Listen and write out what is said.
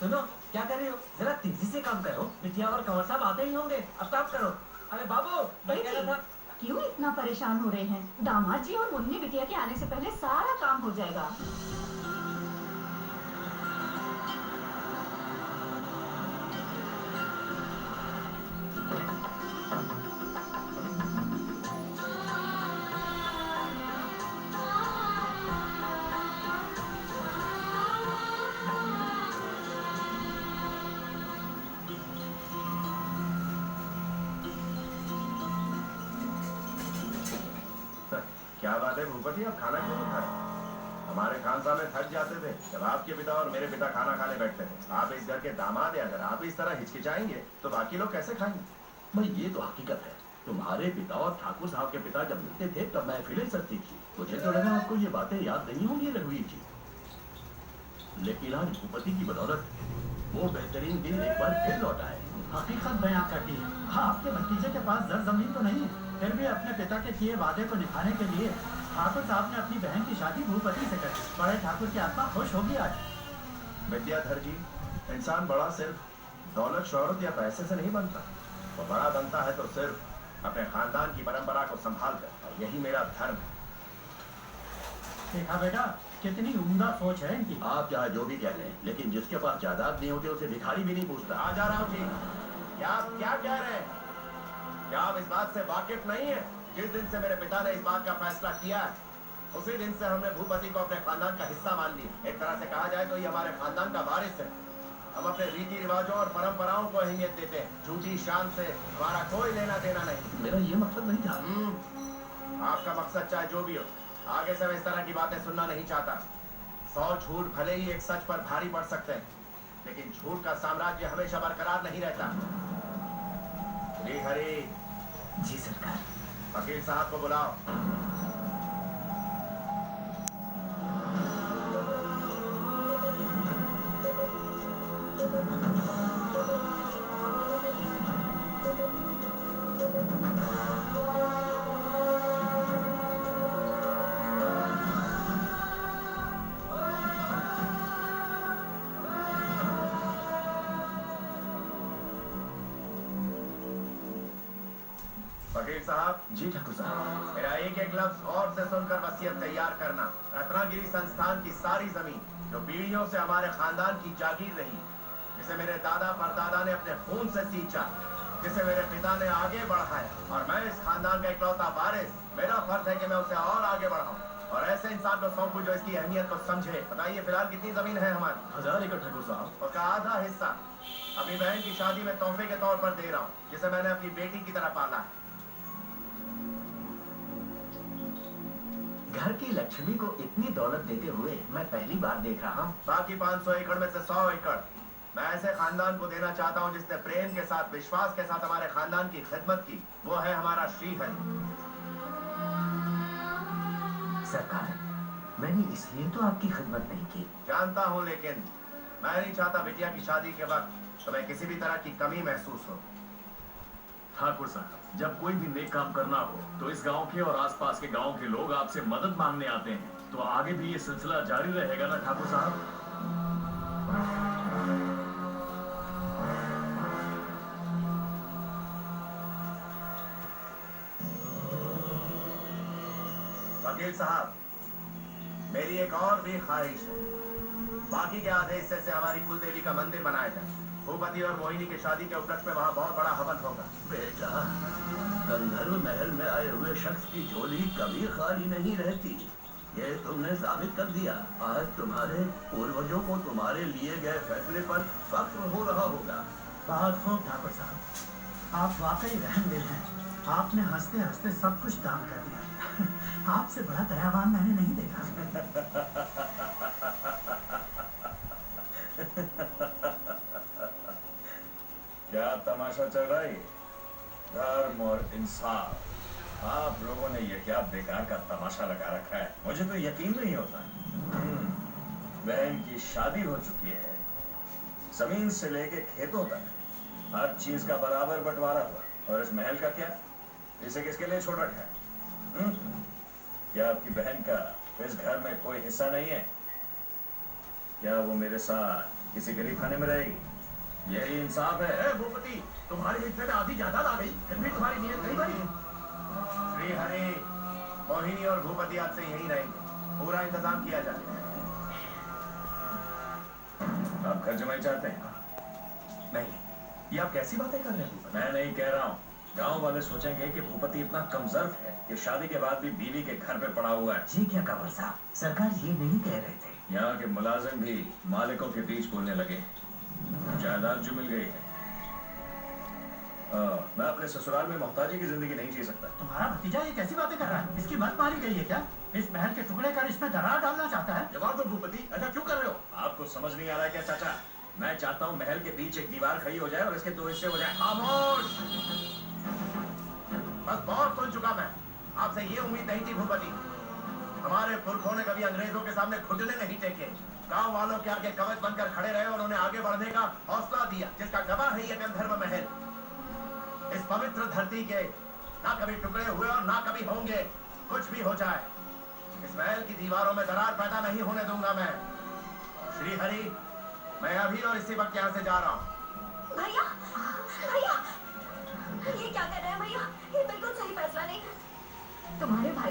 सुनो, क्या कर रहे हो? जरा तेजी से काम करो। बिटिया और कंवर साहब आते ही होंगे। अब स्टॉप करो। अरे बाबू, मैं कह रहा था। क्यों इतना परेशान हो रहे हैं? दामाद जी और मुन्नी बिटिया के आने से पहले सारा काम हो जाएगा। क्या बात है भूपति, आप खाना क्यों नहीं खा रहे? हमारे खानसा में थक जाते थे जब आपके पिता और मेरे पिता खाना खाने बैठते थे। आप इस घर के दामाद हैं, अगर आप इस तरह हिचकिचाएंगे तो बाकी लोग कैसे खाएंगे? भाई ये तो हकीकत है। तुम्हारे पिता और ठाकुर साहब के पिता जब मिलते थे तब महफिलें सस्ती थी। मुझे तो लगा आपको ये बातें याद नहीं होंगी रघुवीर जी, लेकिन आज भूपति की बदौलत वो बेहतरीन दिन एक बार फिर लौट आए। हकीकत बयां करती है। हाँ, आपके भतीजे के पास जर जमीन तो नहीं है, फिर भी अपने पिता के किए वादे को निभाने के लिए ठाकुर साहब ने अपनी बहन की शादी भूपति से कर दी। बड़े ठाकुर की आत्मा खुश होगी आज। विद्याधर जी, इंसान बड़ा सिर्फ दौलत, शोहरत या पैसे से नहीं बनता। वो बड़ा बनता है तो सिर्फ अपने खानदान की परंपरा को संभाल कर, और यही मेरा धर्म है। देखा बेटा, कितनी उम्दा सोच है इनकी। आप चाहे जो भी कह लें, लेकिन जिसके पास जायदाद नहीं होती उसे भिखारी भी नहीं पूछता। आ जा रहा हूँ जी। क्या आप क्या कह रहे हैं? क्या आप इस बात से वाकिफ नहीं है? जिस दिन से मेरे पिता ने इस बात का फैसला किया है, उसी दिन से हमने भूपति को अपने खानदान का हिस्सा मान लिया। एक तरह से कहा जाए तो ये हमारे खानदान का वारिस है। हम अपने रीति रिवाजों और परंपराओं को अहमियत देते हैं। झूठी शान से हमारा कोई लेना देना नहीं। मेरा ये मकसद नहीं था। आपका मकसद चाहे जो भी हो, आगे से मैं इस तरह की बातें सुनना नहीं चाहता। 100 झूठ भले ही एक सच पर भारी पड़ सकते हैं, लेकिन झूठ का साम्राज्य हमेशा बरकरार नहीं रहता। श्री हरि। जी सरकार। वकील साहब को बुलाओ। वकील साहब। जी ठाकुर साहब। मेरा एक एक लफ्ज और से सुनकर वसीयत तैयार करना। रत्नागिरी संस्थान की सारी जमीन जो पीढ़ियों से हमारे खानदान की जागीर रही, जिसे मेरे दादा परदादा ने अपने खून से सींचा, जिसे मेरे पिता ने आगे बढ़ाया, और मैं इस खानदान का इकलौता वारिस, मेरा फर्ज है कि मैं उसे और आगे बढ़ाऊं और ऐसे इंसान को सौंपूं जो इसकी अहमियत को समझे। बताइए फिलहाल कितनी जमीन है हमारी? 1000 एकड़ ठाकुर साहब। उसका आधा हिस्सा अपनी बहन की शादी में तोहफे के तौर पर दे रहा हूँ, जिसे मैंने अपनी बेटी की तरह पाला है। घर की लक्ष्मी को इतनी दौलत देते हुए मैं पहली बार देख रहा हूँ। बाकी 500 एकड़ में से 100 एकड़ मैं ऐसे खानदान को देना चाहता हूँ जिसने प्रेम के साथ, विश्वास के साथ हमारे खानदान की खिदमत की। वो है हमारा श्रीहरि। सरकार, मैंने इसलिए तो आपकी खिदमत नहीं की। जानता हूँ, लेकिन मैं नहीं चाहता बिटिया की शादी के वक्त तुम्हें किसी भी तरह की कमी महसूस हो। ठाकुर साहब, जब कोई भी नेक काम करना हो तो इस गांव के और आसपास के गांव के लोग आपसे मदद मांगने आते हैं, तो आगे भी ये सिलसिला जारी रहेगा ना ठाकुर साहब? वकील साहब, मेरी एक और भी ख्वाहिश है। बाकी के आधे हिस्से से हमारी कुल देवी का मंदिर बनाया जाए। भूपति और मोहिनी की शादी के उपलक्ष्य में वहाँ बहुत बड़ा हवन होगा। बेटा, गंधर्व महल में आए हुए शख्स की झोली कभी खाली नहीं रहती। ये तुमने साबित कर दिया। आज तुम्हारे पूर्वजों को तुम्हारे लिए गए फैसले पर फख्र हो रहा होगा। बहुत खूब ठाकुर साहब, आप वाकई रहमदिल हैं। आपने हंसते हंसते सब कुछ दान कर दिया। आपसे बड़ा दयावान मैंने नहीं देखा। क्या तमाशा चल रहा है? धर्म और इंसाफ, आप लोगों ने ये क्या बेकार का तमाशा लगा रखा है? मुझे तो यकीन नहीं होता। बहन की शादी हो चुकी है, जमीन से लेके खेतों तक हर चीज का बराबर बंटवारा हुआ, और इस महल का क्या? इसे किसके लिए छोड़ रखा है? क्या आपकी बहन का इस घर में कोई हिस्सा नहीं है? क्या वो मेरे साथ किसी गरीब खाने में रहेगी। यही इंसाफ है। ए भूपति, तुम्हारे हिस्से में आधी जायदाद आ गई, फिर भी तुम्हारी नीयत नहीं बनी। श्री हरि, मोहिनी और भूपति आज से यहीं रहेंगे, पूरा इंतजाम किया जाए। आप घर जमाई चाहते हैं? नहीं, ये आप कैसी बातें कर रहे हैं भूपति? मैं नहीं कह रहा हूँ। गांव वाले सोचेंगे कि भूपति इतना कमजोर है कि शादी के बाद भी बीवी के घर पे पड़ा हुआ है। जी क्या कंवर साहब, सरकार ये नहीं कह रहे थे। यहाँ के मुलाजिम भी मालिकों के बीच बोलने लगे। जायदाद जो मिल गई है, मैं अपने ससुराल में मोहताजी की जिंदगी नहीं जी सकता। तुम्हारा भतीजा ये कैसी बातें कर रहा है? इसकी मत मारी गई है क्या? इस महल के टुकड़े कर इसमें दरार डालना चाहता है? जवाब दो भूपति, ऐसा क्यों कर रहे हो? आपको समझ नहीं आ रहा है क्या चाचा? मैं चाहता हूँ महल के बीच एक दीवार खड़ी हो जाए और इसके 2 हिस्से हो जाए। खामोश! बस बहुत सुन चुका मैं। आपसे ये उम्मीद नहीं थी भूपति। हमारे पुरखों ने कभी अंग्रेजों के सामने घुटने नहीं टेके, गांव वालों के आगे कवच बनकर खड़े रहे और उन्हें आगे बढ़ने का हौसला दिया, जिसका गवाह है ये गंधर्व महल। इस पवित्र धरती के ना कभी टुकड़े हुए और ना कभी होंगे। कुछ भी हो जाए, इस महल की दीवारों में दरार पैदा नहीं होने दूंगा मैं। श्री हरि, मैं अभी और इसी वक्त यहाँ से जा रहा हूँ। भैया, भैया, ये क्या कर रहे हैं भैया? ये बिल्कुल सही फैसला नहीं है। तुम्हारे भाई